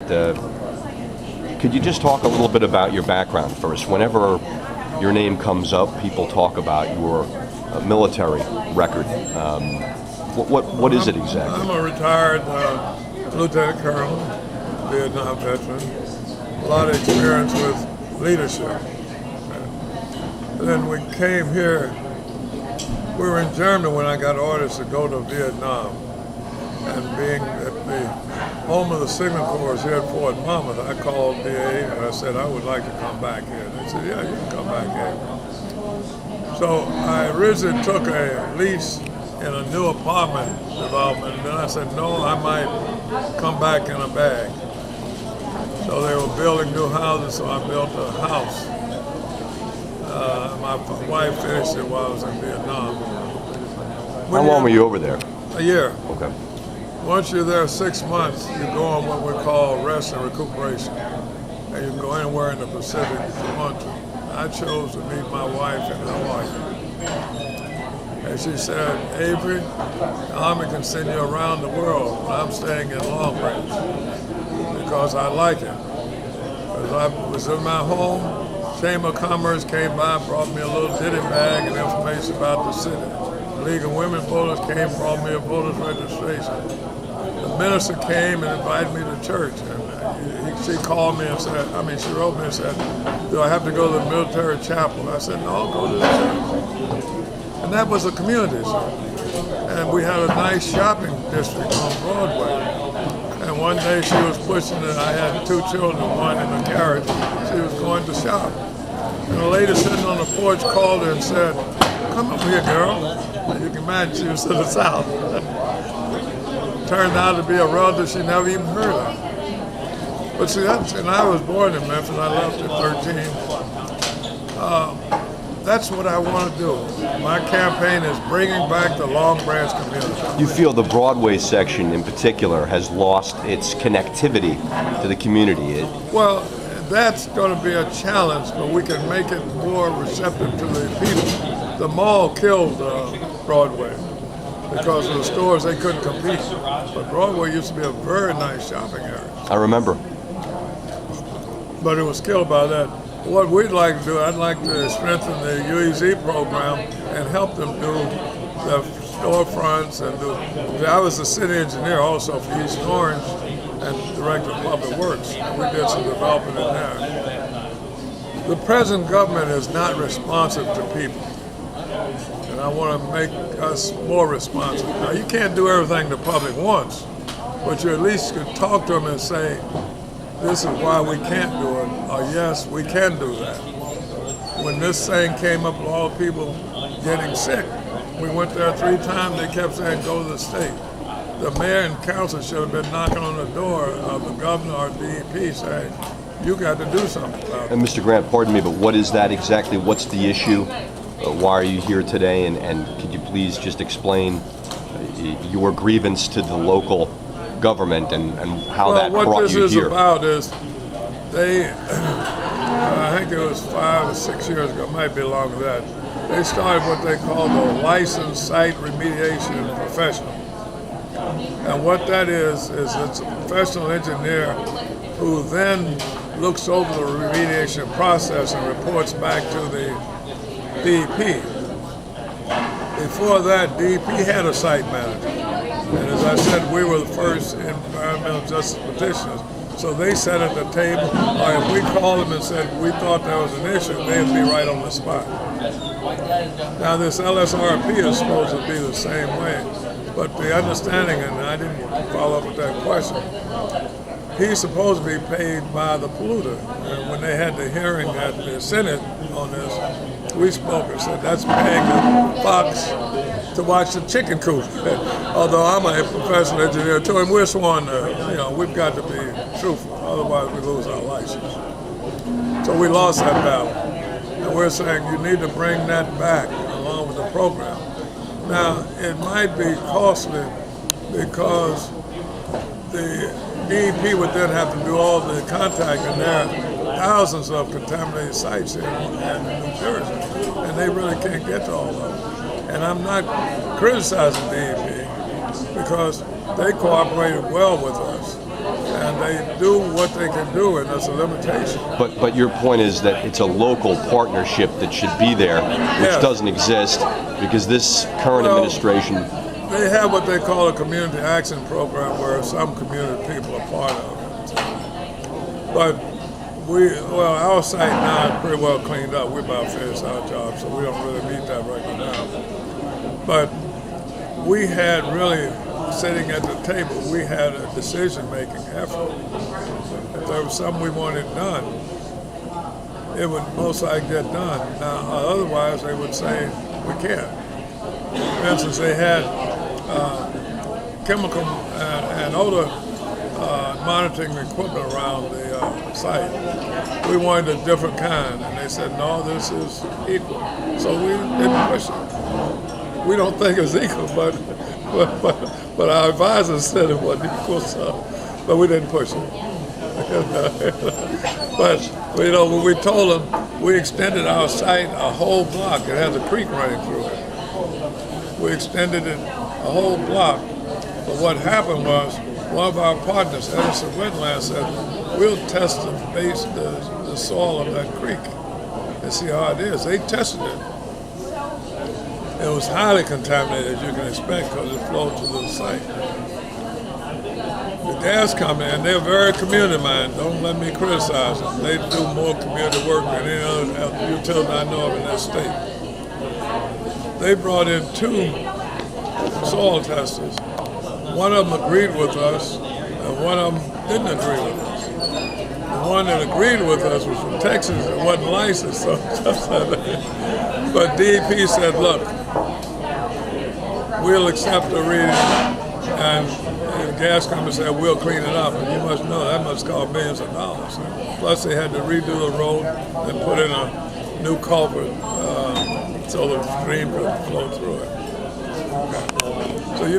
could you just talk a little bit about your background first? Whenever your name comes up, people talk about your military record. What is it exactly? I'm a retired lieutenant colonel, Vietnam veteran. A lot of experience with leadership. And then we came here. We were in Germany when I got orders to go to Vietnam. And being at the home of the Signal Corps here at Fort Monmouth, I called VA and I said, I would like to come back here. And they said, yeah, you can come back here. So I originally took a lease in a new apartment development, and then I said, no, I might come back in a bag. So they were building new houses, so I built a house. My wife finished it while I was in Vietnam. How long were you over there? A year. Okay. Once you're there 6 months, you go on what we call rest and recuperation. And you can go anywhere in the Pacific if you want to. I chose to meet my wife in Hawaii. And she said, Avery, the Army can send you around the world, but I'm staying in Long Branch because I like it. Because I was in my home, Chamber of Commerce came by, brought me a little ditty bag and information about the city. League of Women Voters came, brought me a voter's registration. The minister came and invited me to church, and she called me and said, she wrote me and said, do I have to go to the military chapel? I said, no, go to the church. And that was a community center. And we had a nice shopping district on Broadway. And one day she was pushing it. I had 2 children, one in the carriage. She was going to shop. And a lady sitting on the porch called her and said, come up here, girl. And you can imagine she was to the south. Turned out to be a relative she never even heard of. But see, and I was born in Memphis. I left at 13. That's what I want to do. My campaign is bringing back the Long Branch community. You feel the Broadway section in particular has lost its connectivity to the community? Well, that's going to be a challenge, but we can make it more receptive to the people. The mall killed Broadway because of the stores, they couldn't compete. But Broadway used to be a very nice shopping area. I remember. But it was killed by that. What we'd like to do, I'd like to strengthen the UEZ program and help them do the storefronts and do. I was the city engineer also for East Orange and director of public works. We did some development in there. The present government is not responsive to people. And I want to make us more responsive. Now, you can't do everything the public wants, but you at least could talk to them and say, this is why we can't do it, or yes, we can do that. When this thing came up with all the people getting sick, we went there 3 times, they kept saying, go to the state. The mayor and council should have been knocking on the door of the governor or DEP saying, you got to do something about it. And Mr. Grant, pardon me, but what is that exactly? What's the issue? Why are you here today? And could you please just explain your grievance to the local government and how that brought you here? What this is about is they, I think it was 5 or 6 years ago, might be longer than that, they started what they call the licensed site remediation professional. And what that is it's a professional engineer who then looks over the remediation process and reports back to the DEP. Before that, DEP had a site manager. And as I said, we were the first environmental justice petitioners. So they sat at the table, or if we called them and said we thought there was an issue, they'd be right on the spot. Now this LSRP is supposed to be the same way, but the understanding, and I didn't follow up with that question, he's supposed to be paid by the polluter. And when they had the hearing at the Senate on this, we spoke and said that's paying the fox to watch the chicken coop. Although I'm a professional engineer too, and we're sworn to, we've got to be truthful, otherwise we lose our license. So we lost that battle. And we're saying you need to bring that back along with the program. Now, it might be costly because the DEP would then have to do all the contact, and there are thousands of contaminated sites in New Jersey, and they really can't get to all of them. And I'm not criticizing DEP because they cooperated well with us. and they do what they can do, and that's a limitation. But your point is that it's a local partnership that should be there, which Yeah. doesn't exist because this current Well, administration. They have what they call a community action program where some community people are part of it. But our site now is pretty well cleaned up. We're about finished our job, so we don't really meet that right now. But we had really, sitting at the table, we had a decision-making effort. If there was something we wanted done, it would most likely get done. Now, otherwise, they would say, we can't. For instance, they had chemical and odor monitoring equipment around the site. We wanted a different kind, and they said, no, this is equal. So we didn't push it. We don't think it's equal, but our advisors said it wasn't equal, so, but we didn't push it. But when we told them, we extended our site a whole block. It has a creek running through it. We extended it a whole block. But what happened was, one of our partners, Edison Wetlands, said, we'll test the soil of that creek and see how it is. They tested it. It was highly contaminated, as you can expect, because it flowed to the site. The gas company, and they're very community-minded. Don't let me criticize them. They do more community work than any other utility I know of in that state. They brought in 2 soil testers. One of them agreed with us, and one of them didn't agree with us. The one that agreed with us was from Texas and wasn't licensed, so but DEP said, look, we'll accept the reading, and the gas company said, we'll clean it up. And you must know that must cost millions of dollars. Plus they had to redo the road and put in a new culvert so the stream could flow through it. Okay. So you